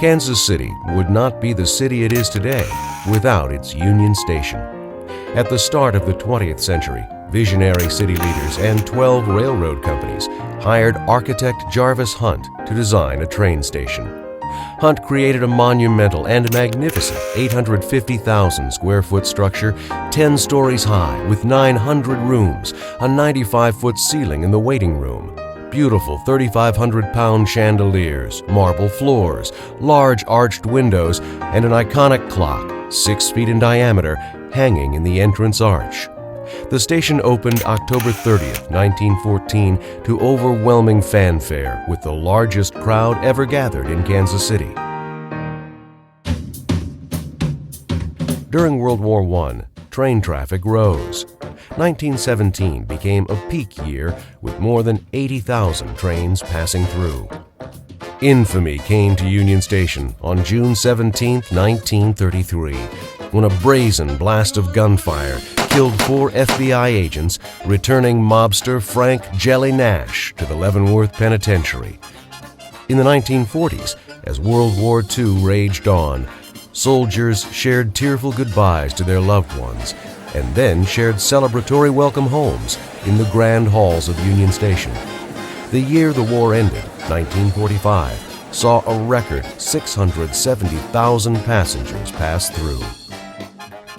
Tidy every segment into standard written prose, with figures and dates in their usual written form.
Kansas City would not be the city it is today without its Union Station. At the start of the 20th century, visionary city leaders and 12 railroad companies hired architect Jarvis Hunt to design a train station. Hunt created a monumental and magnificent 850,000 square foot structure, 10 stories high with 900 rooms, a 95-foot ceiling in the waiting room, beautiful 3,500-pound chandeliers, marble floors, large arched windows, and an iconic clock, 6 feet in diameter, hanging in the entrance arch. The station opened October 30th, 1914, to overwhelming fanfare with the largest crowd ever gathered in Kansas City. During World War I, train traffic rose. 1917 became a peak year with more than 80,000 trains passing through. Infamy came to Union Station on June 17, 1933, when a brazen blast of gunfire killed 4 FBI agents, returning mobster Frank "Jelly" Nash to the Leavenworth Penitentiary. In the 1940s, as World War II raged on, soldiers shared tearful goodbyes to their loved ones and then shared celebratory welcome homes in the grand halls of Union Station. The year the war ended, 1945, saw a record 670,000 passengers pass through.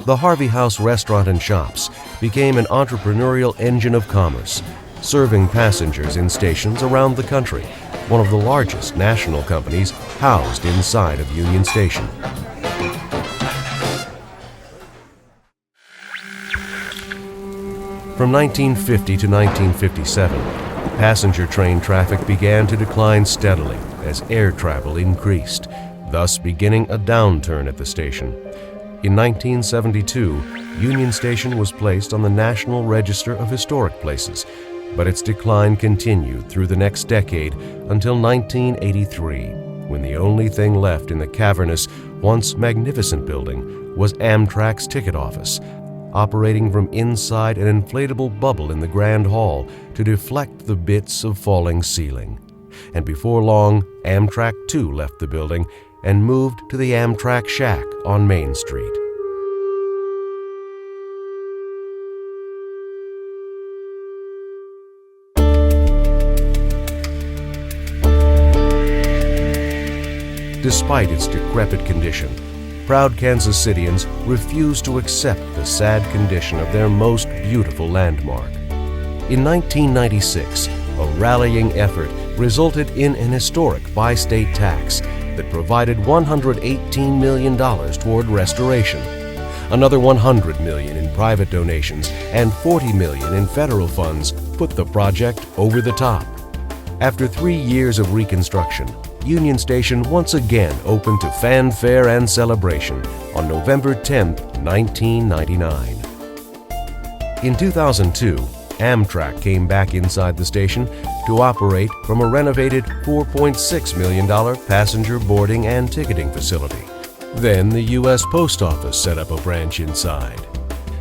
The Harvey House Restaurant and Shops became an entrepreneurial engine of commerce, serving passengers in stations around the country, one of the largest national companies housed inside of Union Station. From 1950 to 1957, passenger train traffic began to decline steadily as air travel increased, thus beginning a downturn at the station. In 1972, Union Station was placed on the National Register of Historic Places, but its decline continued through the next decade until 1983, when the only thing left in the cavernous, once magnificent building was Amtrak's ticket office, operating from inside an inflatable bubble in the Grand Hall to deflect the bits of falling ceiling. And before long, Amtrak too left the building and moved to the Amtrak Shack on Main Street. Despite its decrepit condition, proud Kansas Cityans refuse to accept the sad condition of their most beautiful landmark. In 1996, a rallying effort resulted in an historic bi-state tax that provided $118 million toward restoration, another $100 million in private donations, and $40 million in federal funds put the project over the top. After 3 years of reconstruction, Union Station once again opened to fanfare and celebration on November 10, 1999. In 2002, Amtrak came back inside the station to operate from a renovated $4.6 million passenger boarding and ticketing facility. Then the U.S. Post Office set up a branch inside.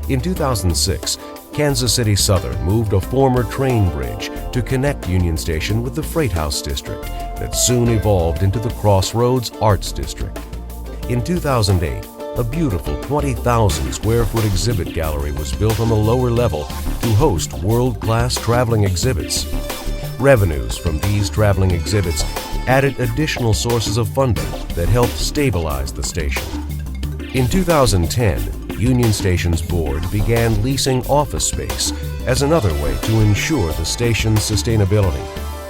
In 2006, Kansas City Southern moved a former train bridge to connect Union Station with the Freight House District that soon evolved into the Crossroads Arts District. In 2008, a beautiful 20,000 square foot exhibit gallery was built on the lower level to host world-class traveling exhibits. Revenues from these traveling exhibits added additional sources of funding that helped stabilize the station. In 2010, Union Station's board began leasing office space as another way to ensure the station's sustainability.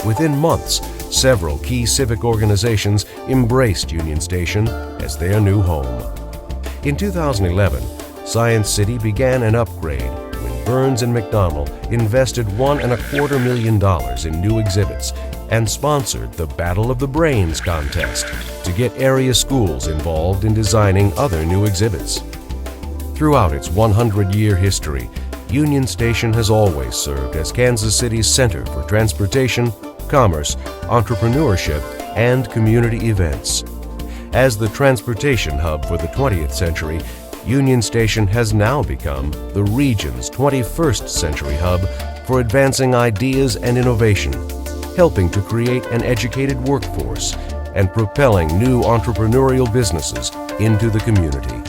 Within months, several key civic organizations embraced Union Station as their new home. In 2011, Science City began an upgrade when Burns and McDonnell invested $1.25 million in new exhibits and sponsored the Battle of the Brains contest to get area schools involved in designing other new exhibits. Throughout its 100-year history, Union Station has always served as Kansas City's center for transportation, commerce, entrepreneurship, and community events. As the transportation hub for the 20th century, Union Station has now become the region's 21st century hub for advancing ideas and innovation, helping to create an educated workforce, and propelling new entrepreneurial businesses into the community.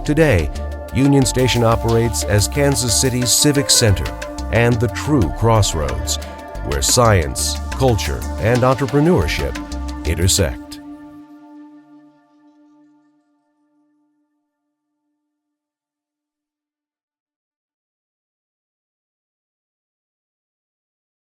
Today, Union Station operates as Kansas City's civic center and the true crossroads, where science, culture, and entrepreneurship intersect.